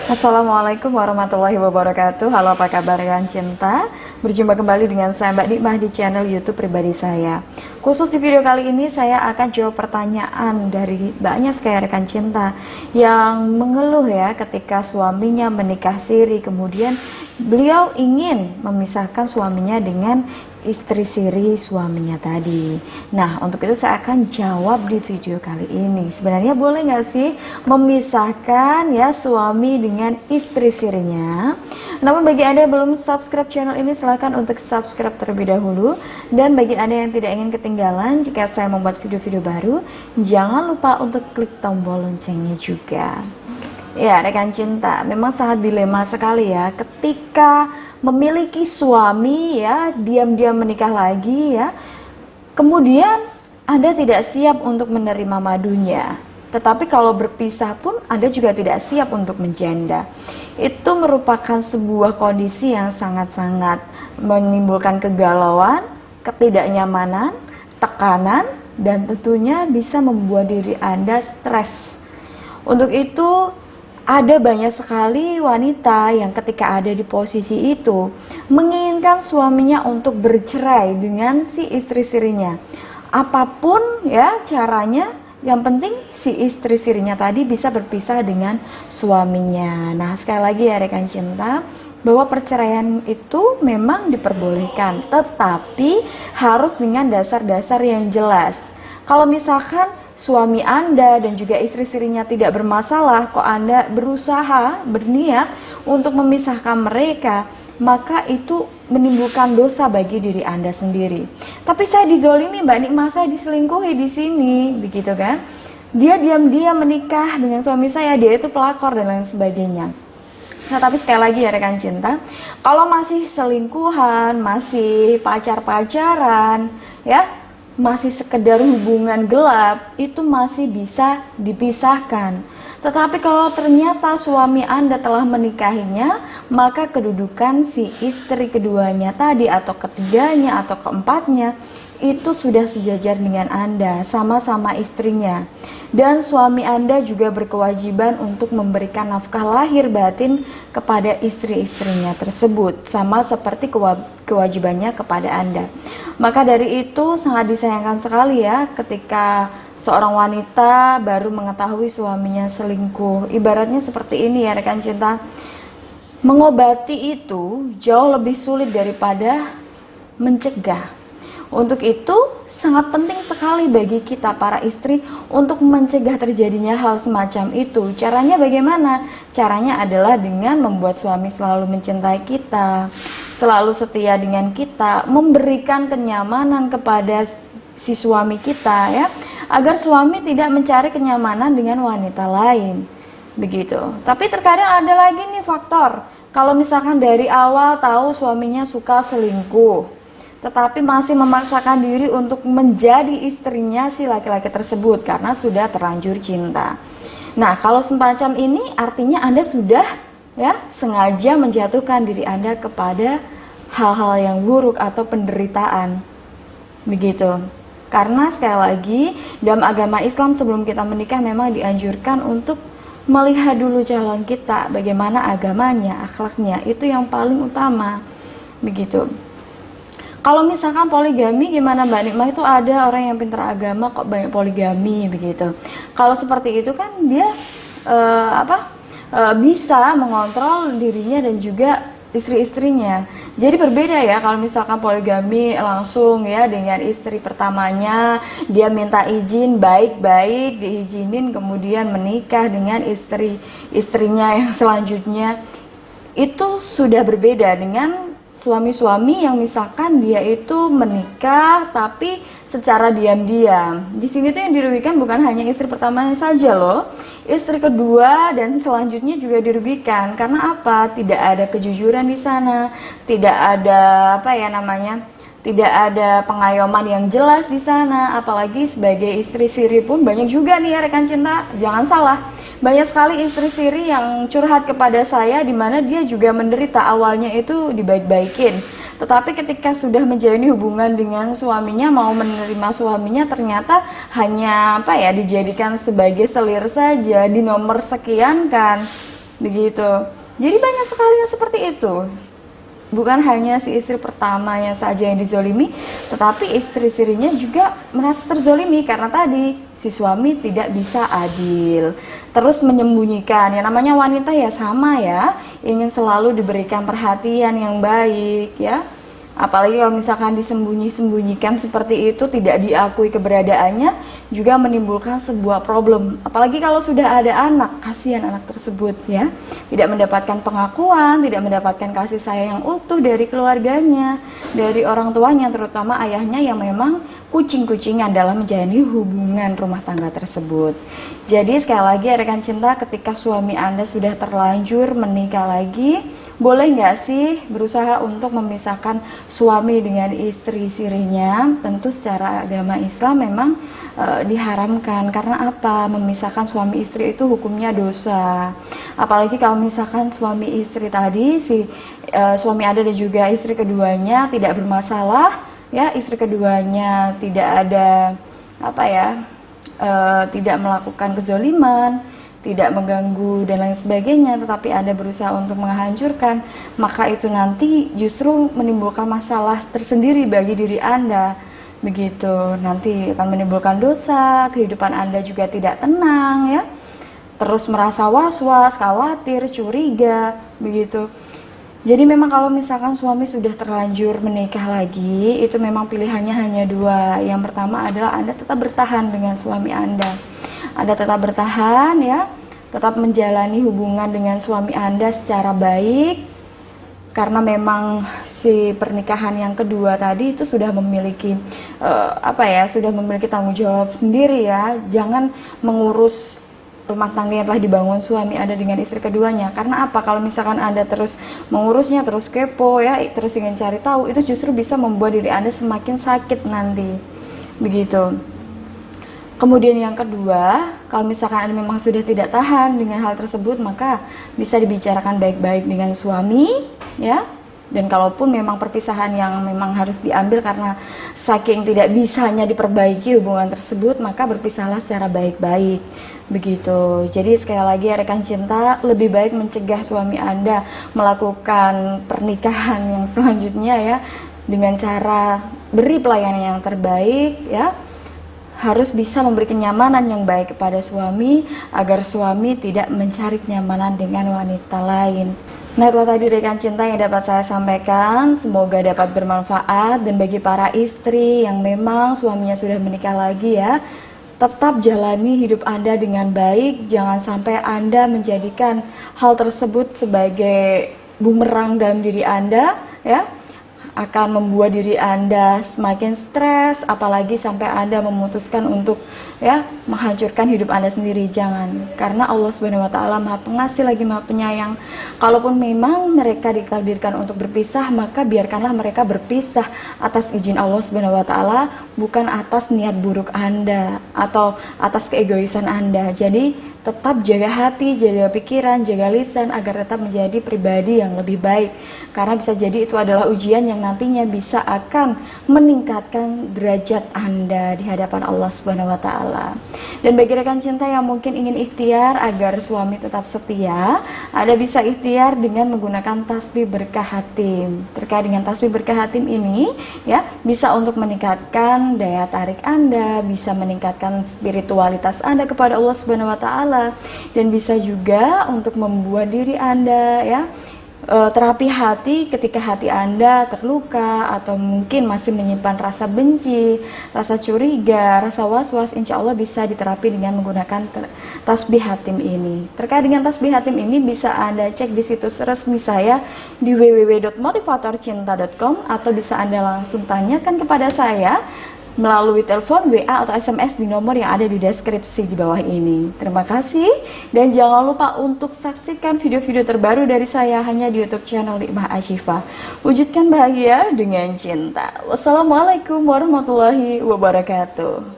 Assalamualaikum warahmatullahi wabarakatuh. Halo, apa kabar rekan cinta? Berjumpa kembali dengan saya Mbak Nikmah di channel YouTube pribadi saya. Khusus di video kali ini saya akan jawab pertanyaan dari banyak sekali rekan cinta yang mengeluh ya ketika suaminya menikah siri, kemudian beliau ingin memisahkan suaminya dengan istri siri suaminya tadi. Nah, untuk itu saya akan jawab di video kali ini. Sebenarnya boleh nggak sih memisahkan ya suami dengan istri sirinya? Namun bagi Anda yang belum subscribe channel ini, silahkan untuk subscribe terlebih dahulu. Dan bagi Anda yang tidak ingin ketinggalan jika saya membuat video-video baru, jangan lupa untuk klik tombol loncengnya juga. Ya, rekan cinta, memang sangat dilema sekali ya ketika memiliki suami ya, diam-diam menikah lagi ya. Kemudian Anda tidak siap untuk menerima madunya. Tetapi kalau berpisah pun Anda juga tidak siap untuk menjanda. Itu merupakan sebuah kondisi yang sangat-sangat menimbulkan kegalauan, ketidaknyamanan, tekanan, dan tentunya bisa membuat diri Anda stres. Untuk itu ada banyak sekali wanita yang ketika ada di posisi itu menginginkan suaminya untuk bercerai dengan si istri sirinya. Apapun ya caranya, yang penting si istri sirinya tadi bisa berpisah dengan suaminya. Nah, sekali lagi ya rekan cinta, bahwa perceraian itu memang diperbolehkan, tetapi harus dengan dasar-dasar yang jelas. Kalau misalkan suami Anda dan juga istri sirinya tidak bermasalah, kok Anda berusaha, berniat untuk memisahkan mereka, maka itu menimbulkan dosa bagi diri Anda sendiri. Tapi saya dizolimi Mbak Nikmah, saya diselingkuhi di sini, begitu kan? Dia diam-diam menikah dengan suami saya, dia itu pelakor dan lain sebagainya. Nah, tapi sekali lagi ya rekan cinta, kalau masih selingkuhan, masih pacar-pacaran, ya, masih sekedar hubungan gelap, itu masih bisa dipisahkan. Tetapi kalau ternyata suami Anda telah menikahinya, maka kedudukan si istri keduanya tadi atau ketiganya atau keempatnya itu sudah sejajar dengan Anda, sama-sama istrinya. Dan suami Anda juga berkewajiban untuk memberikan nafkah lahir batin kepada istri-istrinya tersebut, sama seperti kewajibannya kepada Anda. Maka dari itu sangat disayangkan sekali ya ketika seorang wanita baru mengetahui suaminya selingkuh. Ibaratnya seperti ini ya rekan cinta, mengobati itu jauh lebih sulit daripada mencegah. Untuk itu sangat penting sekali bagi kita para istri untuk mencegah terjadinya hal semacam itu. Caranya bagaimana? Caranya adalah dengan membuat suami selalu mencintai kita, selalu setia dengan kita, memberikan kenyamanan kepada si suami kita ya, agar suami tidak mencari kenyamanan dengan wanita lain. Begitu. Tapi terkadang ada lagi nih faktor. Kalau misalkan dari awal tahu suaminya suka selingkuh, tetapi masih memaksakan diri untuk menjadi istrinya si laki-laki tersebut karena sudah terlanjur cinta. Nah, kalau semacam ini artinya Anda sudah ya sengaja menjatuhkan diri Anda kepada hal-hal yang buruk atau penderitaan. Begitu. Karena sekali lagi dalam agama Islam sebelum kita menikah memang dianjurkan untuk melihat dulu calon kita, bagaimana agamanya, akhlaknya, itu yang paling utama. Begitu. Kalau misalkan poligami gimana Mbak Nikmah, itu ada orang yang pintar agama kok banyak poligami begitu. Kalau seperti itu kan dia bisa mengontrol dirinya dan juga istri-istrinya. Jadi berbeda ya kalau misalkan poligami langsung ya dengan istri pertamanya, dia minta izin baik-baik, diizinin kemudian menikah dengan istrinya yang selanjutnya. Itu sudah berbeda dengan suami-suami yang misalkan dia itu menikah tapi secara diam-diam. Di sini tuh yang dirugikan bukan hanya istri pertamanya saja loh, istri kedua dan selanjutnya juga dirugikan. Karena apa? Tidak ada kejujuran di sana, tidak ada tidak ada pengayoman yang jelas di sana. Apalagi sebagai istri siri pun banyak juga nih ya rekan cinta, jangan salah. Banyak sekali istri siri yang curhat kepada saya di mana dia juga menderita, awalnya itu dibaik-baikin. Tetapi ketika sudah menjalani hubungan dengan suaminya, mau menerima suaminya, ternyata hanya dijadikan sebagai selir saja, di nomor sekian kan. begitu. Jadi banyak sekali yang seperti itu. Bukan hanya si istri pertamanya saja yang dizolimi, tetapi istri-istrinya juga merasa terzolimi karena tadi si suami tidak bisa adil, terus menyembunyikan. Ya namanya wanita ya sama ya, ingin selalu diberikan perhatian yang baik ya. Apalagi kalau misalkan disembunyi-sembunyikan seperti itu, tidak diakui keberadaannya, juga menimbulkan sebuah problem. Apalagi kalau sudah ada anak, kasihan anak tersebut ya, tidak mendapatkan pengakuan, tidak mendapatkan kasih sayang yang utuh dari keluarganya, dari orang tuanya, terutama ayahnya yang memang kucing-kucingan dalam menjalani hubungan rumah tangga tersebut. Jadi sekali lagi rekan cinta, ketika suami Anda sudah terlanjur menikah lagi, boleh nggak sih berusaha untuk memisahkan suami dengan istri sirinya? Tentu secara agama Islam memang diharamkan. Karena apa? Memisahkan suami istri itu hukumnya dosa. Apalagi kalau misalkan suami istri tadi, suami Anda dan juga istri keduanya tidak bermasalah, ya istri keduanya tidak ada tidak melakukan kezoliman, tidak mengganggu dan lain sebagainya, tetapi Anda berusaha untuk menghancurkan, maka itu nanti justru menimbulkan masalah tersendiri bagi diri Anda. Begitu, nanti akan menimbulkan dosa, kehidupan Anda juga tidak tenang ya. Terus merasa was-was, khawatir, curiga, begitu. Jadi memang kalau misalkan suami sudah terlanjur menikah lagi, itu memang pilihannya hanya dua. Yang pertama adalah Anda tetap bertahan dengan suami Anda. Anda tetap bertahan ya, tetap menjalani hubungan dengan suami Anda secara baik, karena memang si pernikahan yang kedua tadi itu sudah memiliki sudah memiliki tanggung jawab sendiri ya. Jangan mengurus rumah tangga yang telah dibangun suami Anda dengan istri keduanya. Karena apa? Kalau misalkan Anda terus mengurusnya, terus kepo ya, terus ingin cari tahu, itu justru bisa membuat diri Anda semakin sakit nanti. Begitu. Kemudian yang kedua, kalau misalkan Anda memang sudah tidak tahan dengan hal tersebut, maka bisa dibicarakan baik-baik dengan suami, ya. Dan kalaupun memang perpisahan yang memang harus diambil karena saking tidak bisanya diperbaiki hubungan tersebut, maka berpisahlah secara baik-baik. Begitu. Jadi sekali lagi rekan cinta, lebih baik mencegah suami Anda melakukan pernikahan yang selanjutnya ya, dengan cara beri pelayanan yang terbaik ya. Harus bisa memberi kenyamanan yang baik kepada suami agar suami tidak mencari kenyamanan dengan wanita lain. Nah, itulah tadi rekan cinta yang dapat saya sampaikan. Semoga dapat bermanfaat. Dan bagi para istri yang memang suaminya sudah menikah lagi ya, tetap jalani hidup Anda dengan baik. Jangan sampai Anda menjadikan hal tersebut sebagai bumerang dalam diri Anda ya, akan membuat diri Anda semakin stres, apalagi sampai Anda memutuskan untuk ya menghancurkan hidup Anda sendiri. Jangan, karena Allah Subhanahu wa taala Maha Pengasih lagi Maha Penyayang. Kalaupun memang mereka ditakdirkan untuk berpisah, maka biarkanlah mereka berpisah atas izin Allah Subhanahu wa taala, bukan atas niat buruk Anda atau atas keegoisan Anda. Jadi tetap jaga hati, jaga pikiran, jaga lisan agar tetap menjadi pribadi yang lebih baik. Karena bisa jadi itu adalah ujian yang nantinya bisa akan meningkatkan derajat Anda di hadapan Allah Subhanahu wa taala. Dan bagi rekan cinta yang mungkin ingin ikhtiar agar suami tetap setia, Anda bisa ikhtiar dengan menggunakan tasbih berkah hatim. Terkait dengan tasbih berkah hatim ini ya, bisa untuk meningkatkan daya tarik Anda, bisa meningkatkan spiritualitas Anda kepada Allah Subhanahu wa taala, dan bisa juga untuk membuat diri Anda ya terapi hati ketika hati Anda terluka atau mungkin masih menyimpan rasa benci, rasa curiga, rasa was-was. Insya Allah bisa diterapi dengan menggunakan tasbih hatim ini. Terkait dengan tasbih hatim ini bisa Anda cek di situs resmi saya di www.motivatorcinta.com atau bisa Anda langsung tanyakan kepada saya melalui telepon, WA, atau SMS di nomor yang ada di deskripsi di bawah ini. Terima kasih, dan jangan lupa untuk saksikan video-video terbaru dari saya hanya di YouTube channel Nikmah Ashifa. Wujudkan bahagia dengan cinta. Wassalamualaikum warahmatullahi wabarakatuh.